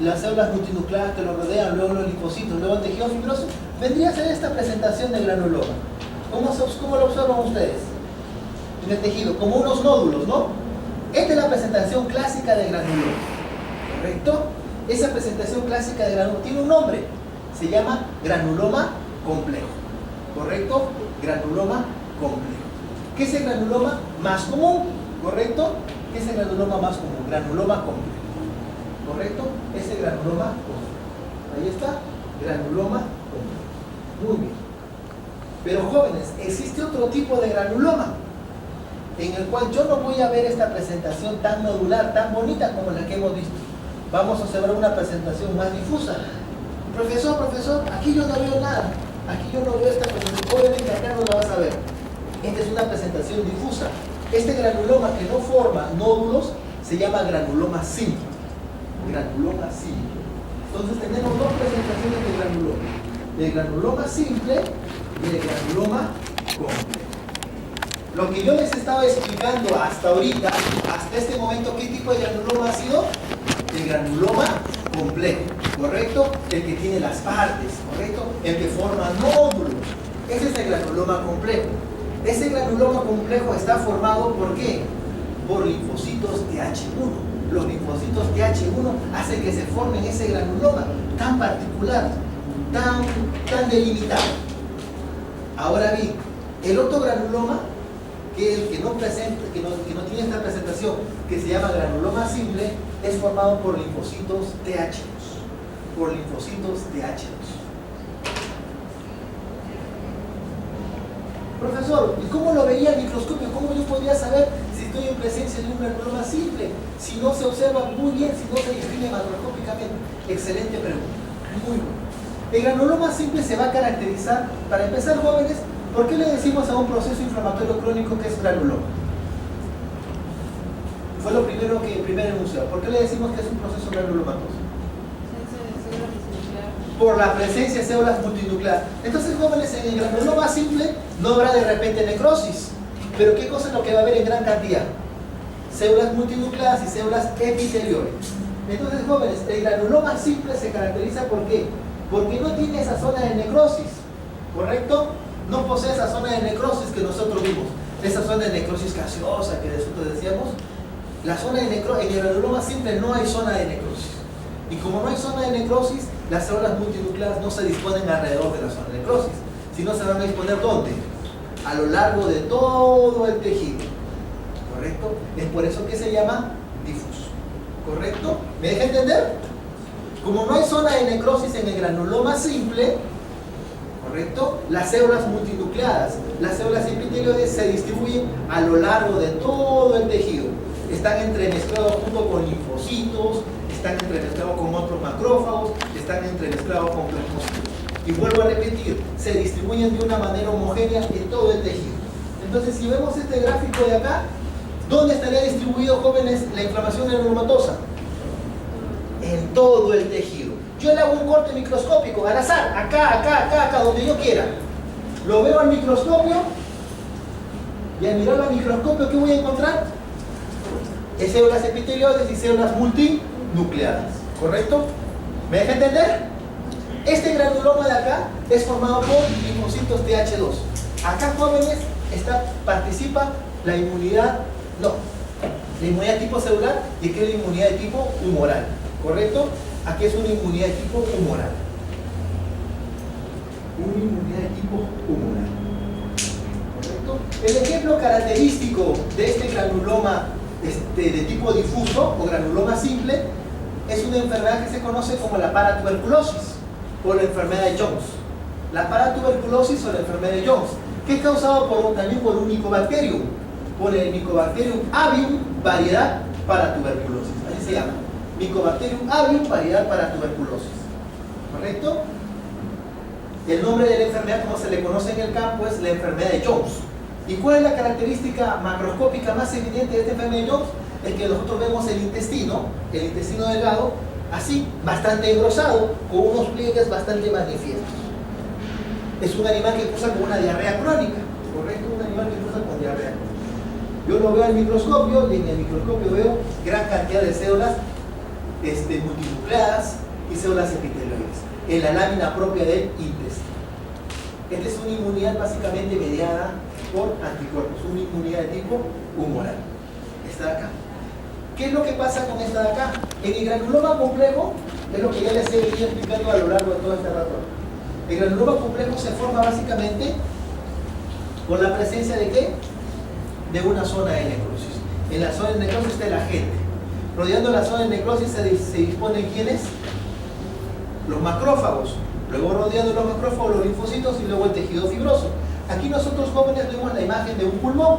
las células multinucleares que lo rodean, luego los linfocitos, luego el tejido fibroso, vendría a ser esta presentación del granuloma. ¿Cómo lo observan ustedes? En el tejido, como unos nódulos, ¿no? Esta es la presentación clásica de granuloma, ¿correcto? Esa presentación clásica de granuloma tiene un nombre, se llama granuloma complejo, ¿correcto? Granuloma complejo. ¿Qué es el granuloma más común? ¿Correcto? ¿Qué es el granuloma más común? Granuloma complejo, ¿correcto? Es el granuloma complejo. Ahí está, granuloma complejo. Muy bien. Pero jóvenes, existe otro tipo de granuloma, en el cual yo no voy a ver esta presentación tan nodular, tan bonita como la que hemos visto. Vamos a observar una presentación más difusa. Profesor, aquí yo no veo nada. Aquí yo no veo esta presentación. Obviamente acá no la vas a ver. Esta es una presentación difusa. Este granuloma que no forma nódulos se llama granuloma simple. Granuloma simple. Entonces tenemos dos presentaciones de granuloma. El granuloma simple y el granuloma complejo. Lo que yo les estaba explicando hasta ahorita, hasta este momento, ¿qué tipo de granuloma ha sido? El granuloma complejo, ¿correcto? El que tiene las partes, ¿correcto? El que forma nódulos. Ese es el granuloma complejo. Ese granuloma complejo está formado ¿por qué? Por linfocitos TH1. Los linfocitos TH1 hacen que se formen ese granuloma tan particular, tan delimitado. Ahora bien, el otro granuloma, que el que no tiene esta presentación, que se llama granuloma simple, es formado por linfocitos TH2. Por linfocitos TH2. Profesor, ¿y cómo lo veía el microscopio? ¿Cómo yo podría saber si estoy en presencia de un granuloma simple? Si no se observa muy bien, si no se distingue macroscópicamente. Excelente pregunta. Muy bueno. El granuloma simple se va a caracterizar, para empezar, jóvenes, ¿por qué le decimos a un proceso inflamatorio crónico que es granuloma? Fue lo primero enunciado. ¿Por qué le decimos que es un proceso granulomatoso? Por la presencia de células multinucleares. Entonces, jóvenes, en el granuloma simple no habrá de repente necrosis. Pero ¿qué cosa es lo que va a haber en gran cantidad? Células multinucleares y células epitelioides. Entonces, jóvenes, el granuloma simple se caracteriza ¿por qué? Porque no tiene esa zona de necrosis, ¿correcto? No posee esa zona de necrosis que nosotros vimos. Esa zona de necrosis gaseosa que nosotros decíamos. La zona de necrosis, en el granuloma simple no hay zona de necrosis. Y como no hay zona de necrosis, Las células multinucleadas no se disponen alrededor de la zona de necrosis, sino se van a disponer ¿dónde? A lo largo de todo el tejido. ¿Correcto? Es por eso que se llama difuso. ¿Correcto? ¿Me deja entender? Como no hay zona de necrosis en el granuloma simple, ¿correcto? Las células multinucleadas, las células epitelioides se distribuyen a lo largo de todo el tejido. Están entremezclados junto con linfocitos, están entremezclados con otros macrófagos, están entremezclados con plasmocitos. Y vuelvo a repetir, se distribuyen de una manera homogénea en todo el tejido. Entonces, si vemos este gráfico de acá, ¿dónde estaría distribuido, jóvenes, la inflamación granulomatosa? En todo el tejido. Yo le hago un corte microscópico al azar, acá, donde yo quiera. Lo veo al microscopio y al mirarlo al microscopio, ¿qué voy a encontrar? Células epitelioides y células multinucleadas. ¿Correcto? ¿Me deja entender? Este granuloma de acá es formado por linfocitos TH2. Acá, jóvenes, participa la inmunidad tipo celular y aquí es la inmunidad de tipo humoral. ¿Correcto? Aquí es una inmunidad de tipo humoral. Una inmunidad de tipo humoral. ¿Correcto? El ejemplo característico de este granuloma de tipo difuso o granuloma simple es una enfermedad que se conoce como la paratuberculosis o la enfermedad de Jones. La paratuberculosis o la enfermedad de Jones, que es causado también por un micobacterium, por el Mycobacterium avium variedad paratuberculosis. Así se llama. Mycobacterium avium variedad paratuberculosis. ¿Correcto? El nombre de la enfermedad, como se le conoce en el campo, es la enfermedad de Jones. ¿Y cuál es la característica macroscópica más evidente de esta enfermedad de Jones? Es que nosotros vemos el intestino delgado, así, bastante engrosado, con unos pliegues bastante manifiestos. Es un animal que cursa con una diarrea crónica, ¿correcto? Un animal que cursa con diarrea crónica. Yo lo veo al microscopio y en el microscopio veo gran cantidad de células multinucleadas y células epitelioides en la lámina propia del intestino. Esta es una inmunidad básicamente mediada por anticuerpos, una inmunidad de tipo humoral. Esta de acá. ¿Qué es lo que pasa con esta de acá? En el granuloma complejo, es lo que ya les he venido explicando a lo largo de todo este rato. El granuloma complejo se forma básicamente por la presencia de ¿qué? De una zona de necrosis. En la zona de necrosis está el agente. Rodeando la zona de necrosis se disponen ¿quiénes? Los macrófagos. Luego rodeando los macrófagos, los linfocitos y luego el tejido fibroso. Aquí nosotros, jóvenes, vemos la imagen de un pulmón,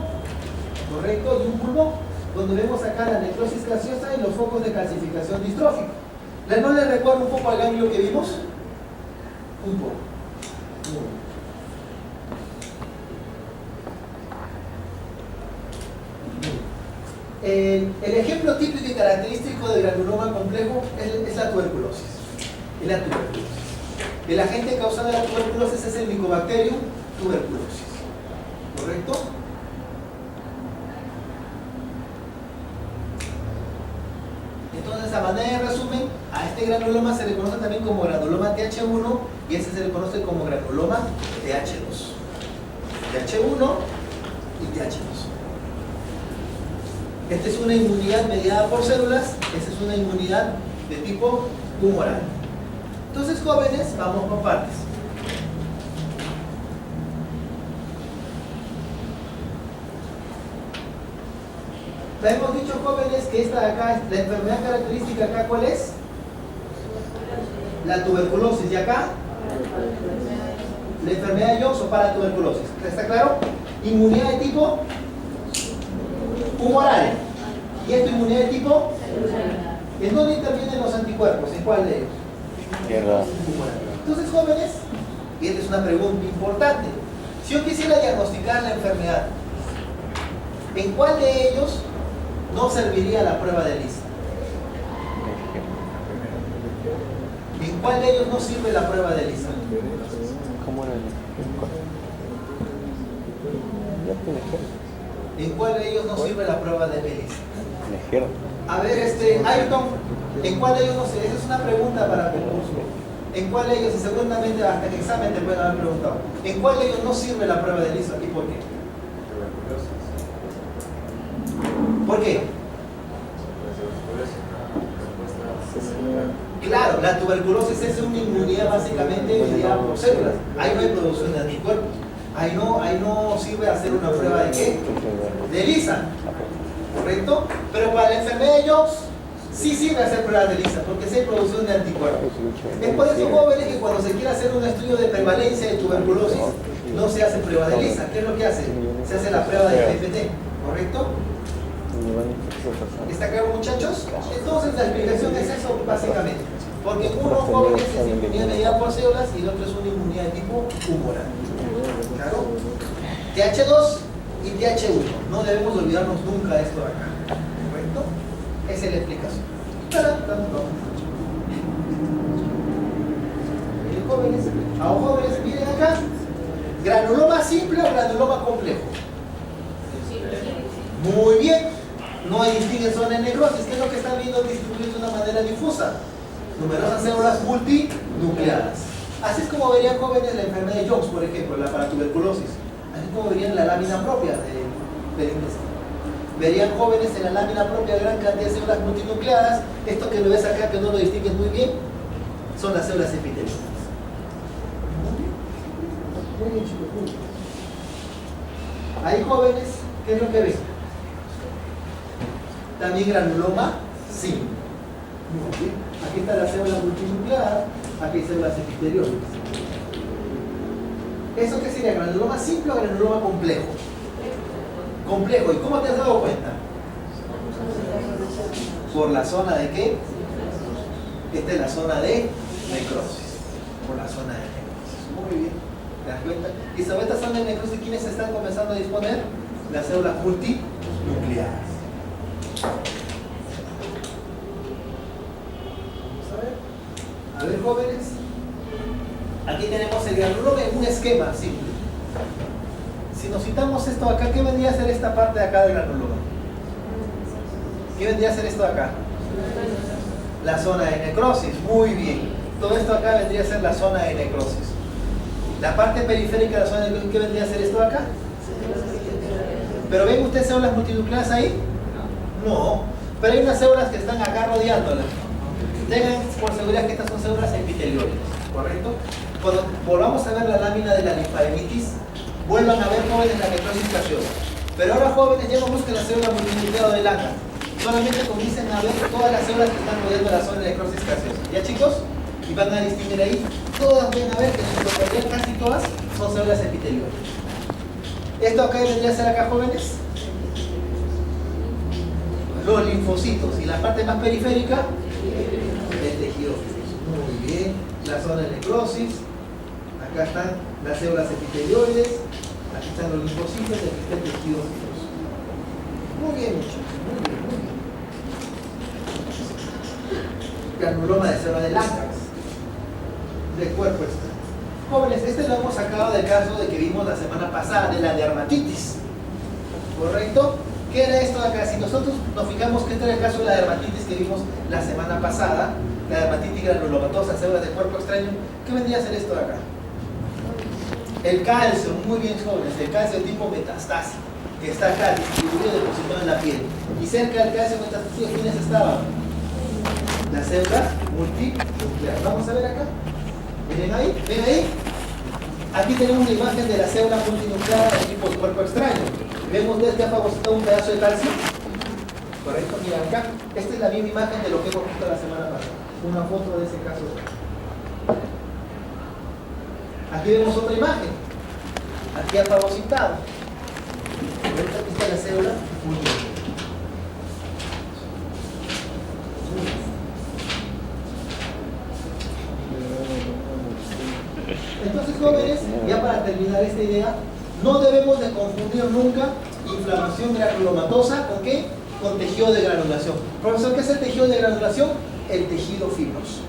¿correcto? De un pulmón, donde vemos acá la necrosis gaseosa y los focos de calcificación distrófica. ¿No les recuerda un poco al ganglio que vimos? Un poco. El ejemplo típico y característico del granuloma complejo es la tuberculosis. El agente causante de la tuberculosis es el Mycobacterium tuberculosis. ¿Correcto? Entonces, a manera de resumen, a este granuloma se le conoce también como granuloma TH1 y ese se le conoce como granuloma TH2. TH1 y TH2. Esta es una inmunidad mediada por células, esta es una inmunidad de tipo humoral. Entonces, jóvenes, vamos por partes. Ya hemos dicho, jóvenes, que esta de acá, la enfermedad característica acá, ¿cuál es? La tuberculosis. ¿Y acá? La enfermedad de Jones o paratuberculosis. ¿Está claro? Inmunidad de tipo humoral. ¿Y esta inmunidad de tipo? ¿En dónde intervienen los anticuerpos? ¿En cuál de ellos? Entonces, jóvenes, y esta es una pregunta importante. Si yo quisiera diagnosticar la enfermedad, ¿en cuál de ellos no serviría la prueba de Lisa? ¿En cuál de ellos no sirve la prueba de Lisa? ¿Cómo era ¿En cuál de ellos no sirve la prueba de Lisa? la izquierda? A ver, Ayrton, ¿en cuál de ellos no sirve? Esa es una pregunta para concurso. ¿En cuál de ellos, y seguramente hasta el examen te pueden haber preguntado, ¿en cuál de ellos no sirve la prueba de Lisa y por qué? ¿Por qué? Claro, Claro, la tuberculosis es una inmunidad básicamente mediada por células. Ahí no hay producción de anticuerpos. Ahí no sirve hacer una prueba de qué? De ELISA. ¿Correcto? Pero para la enfermedad de Jones sí sirve hacer pruebas de ELISA porque sí hay producción de anticuerpos. Es por eso, jóvenes, que cuando se quiere hacer un estudio de prevalencia de tuberculosis no se hace prueba de ELISA. ¿Qué es lo que hace? Se hace la prueba de PPT. ¿Correcto? ¿Está claro, muchachos? Entonces la explicación es eso básicamente. Porque uno jóvenes es inmunidad mediada por células y el otro es una inmunidad de tipo humoral. ¿Claro? TH2 y TH1. No debemos olvidarnos nunca de esto de acá. ¿Correcto? Esa es la explicación. Miren, jóvenes. Ahora, jóvenes, miren acá. ¿Granuloma simple o granuloma complejo? Muy bien. No hay distingue zona de necrosis. ¿Qué es lo que están viendo distribuido de una manera difusa? Numerosas células multinucleadas. Así es como verían, jóvenes, la enfermedad de Jones, por ejemplo, la paratuberculosis. Así es como verían la lámina propia del intestino. Verían, jóvenes, en la lámina propia gran cantidad de células multinucleadas. Esto que lo ves acá, que no lo distingues muy bien, son las células epiteliales. Muy bien, chicos, muy bien. Ahí, jóvenes, ¿qué es lo que ven? También granuloma simple. Muy bien. Aquí está la célula multinucleada, aquí hay células epiteliales. ¿Eso qué sería? ¿Granuloma simple o granuloma complejo? Complejo. ¿Y cómo te has dado cuenta? ¿Por la zona de qué? Esta es la zona de necrosis. Por la zona de necrosis. Muy bien. ¿Te das cuenta? Y sobre esta zona de necrosis, ¿quiénes están comenzando a disponer? Las células multinucleadas. A ver, jóvenes, aquí tenemos el granuloma en un esquema simple. Si nos citamos esto acá, ¿qué vendría a ser esta parte de acá del granuloma? ¿Qué vendría a ser esto de acá? La zona de necrosis, muy bien. Todo esto acá vendría a ser la zona de necrosis. La parte periférica de la zona de necrosis, ¿qué vendría a ser esto de acá? ¿Pero ven ustedes células multinucleadas ahí? No, pero hay unas células que están acá rodeándolas. Tengan por seguridad que estas son células epiteliales, ¿correcto? Cuando volvamos a ver la lámina de la linfadenitis, vuelvan a ver, jóvenes, la necrosis gaseosa. Pero ahora, jóvenes, ya no busquen la célula multinucleada de Langhans. Solamente comiencen a ver todas las células que están rodeando la zona de necrosis gaseosa. ¿Ya, chicos? Y van a distinguir ahí, todas van a ver que en su totalidad casi todas son células epiteliales. ¿Esto acá vendría a ser acá, jóvenes? Los linfocitos. Y la parte más periférica, el tejido. Muy bien. La zona de necrosis. Acá están las células epitelioides. Aquí están los linfocitos y aquí está el tejido fibroso. Muy bien, muchachos. Muy bien, muy bien. Granuloma de célula de Langhans. Del cuerpo externo. Jóvenes, este lo hemos sacado del caso de que vimos la semana pasada, de la dermatitis. ¿Correcto? ¿Qué era esto de acá? Si nosotros nos fijamos que este era el caso de la dermatitis que vimos la semana pasada, la dermatitis granulomatosa, células de cuerpo extraño, ¿qué vendría a ser esto de acá? El calcio, muy bien, jóvenes, el calcio tipo metastásico, que está acá distribuido, depositado en la piel. Y cerca del calcio metastásico, ¿quiénes estaban? Las células multinucleares. Vamos a ver acá. Miren ahí, ven ahí. Aquí tenemos una imagen de la célula multinucleada de tipo cuerpo extraño. ¿Vemos ustedes que ha fagocitado un pedazo de calcio? Correcto, miren acá. Esta es la misma imagen de lo que hemos visto la semana pasada. Una foto de ese caso. Aquí vemos otra imagen. Aquí ha fagocitado. Aquí está la célula multinucleada. Entonces, jóvenes, ya para terminar esta idea, no debemos de confundir nunca inflamación granulomatosa con ¿qué? Con tejido de granulación. Profesor, ¿qué es el tejido de granulación? El tejido fibroso.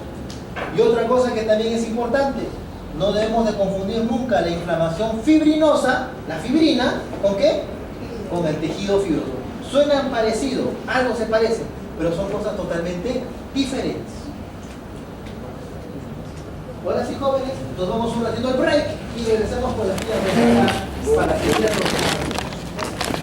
Y otra cosa que también es importante, no debemos de confundir nunca la inflamación fibrinosa, la fibrina, ¿con qué? Con el tejido fibroso. Suenan parecido, algo se parece, pero son cosas totalmente diferentes. Ahora sí, jóvenes, nos vamos un ratito al break y regresamos con las pilas de para que vean los